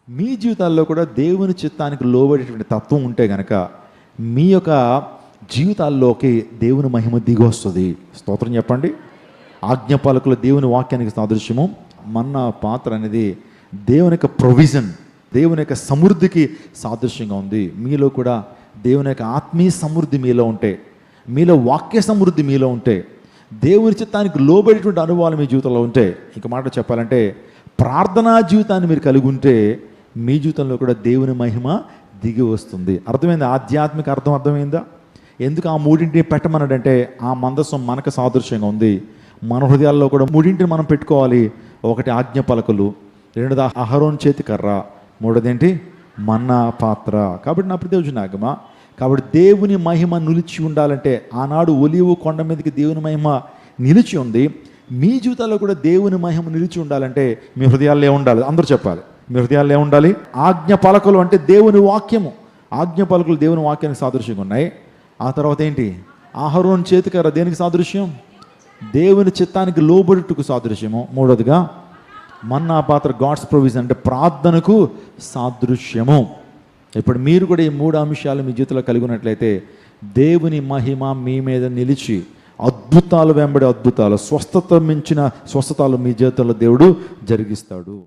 మీ జీవితాల్లో కూడా దేవుని చిత్తానికి లోబడేటువంటి తత్వం ఉంటే గనక మీ యొక్క జీవితాల్లోకి దేవుని మహిమ దిగి వస్తుంది. స్తోత్రం చెప్పండి. ఆజ్ఞపాలకులు దేవుని వాక్యానికి సాదృశ్యము. మన్నా పాత్ర అనేది దేవుని యొక్క ప్రొవిజన్, దేవుని యొక్క సమృద్ధికి సాదృశ్యంగా ఉంది. మీలో కూడా దేవుని యొక్క ఆత్మీయ సమృద్ధి మీలో ఉంటే, మీలో వాక్య సమృద్ధి మీలో ఉంటే, దేవుని చిత్తానికి లోబడేటువంటి అనుభవాలు మీ జీవితంలో ఉంటే, ఇంక మాట చెప్పాలంటే ప్రార్థనా జీవితాన్ని మీరు కలిగి ఉంటే మీ జీవితంలో కూడా దేవుని మహిమ దిగి వస్తుంది. అర్థమైంది? ఆధ్యాత్మిక అర్థమైందా? ఎందుకు ఆ మూడింటిని పెట్టమన్నాడంటే ఆ మందసం మనకు సాదృశ్యంగా ఉంది. మన హృదయాల్లో కూడా మూడింటిని మనం పెట్టుకోవాలి. ఒకటి ఆజ్ఞ పలకలు, రెండోది అహరోన్ చేతి కర్ర, మూడోది ఏంటి? మన్నా పాత్ర. కాబట్టి నా ప్రతివచనాగమా, కాబట్టి దేవుని మహిమ నిలిచి ఉండాలంటే ఆనాడు ఒలీవ కొండ మీదకి దేవుని మహిమ నిలిచి ఉంది. మీ జీవితాల్లో కూడా దేవుని మహిమ నిలిచి ఉండాలంటే మీ హృదయాల్లో ఏముండాలి? అందరూ చెప్పాలి. మీ హృదయాల్లో ఏముండాలి? ఆజ్ఞ పలకలు అంటే దేవుని వాక్యము. ఆజ్ఞ పలకలు దేవుని వాక్యానికి సాదృశ్యంగా ఉన్నాయి. ఆ తర్వాత ఏంటి? అహరోన్ చేతికర్ర దేనికి సాదృశ్యం? దేవుని చిత్తానికి లోబడుటకు సాదృశ్యము. మూడోదిగా మన్నా పాత్ర గాడ్స్ ప్రొవిజన్ అంటే ప్రార్థనకు సాదృశ్యము. ఇప్పుడు మీరు కూడా ఈ మూడు అంశాలు మీ జీవితంలో కలిగి ఉన్నట్లయితే దేవుని మహిమ మీ మీద నిలిచి అద్భుతాలు వెంబడి అద్భుతాలు, స్వస్థత మించిన స్వస్థతలు మీ జీవితంలో దేవుడు జరిగిస్తాడు.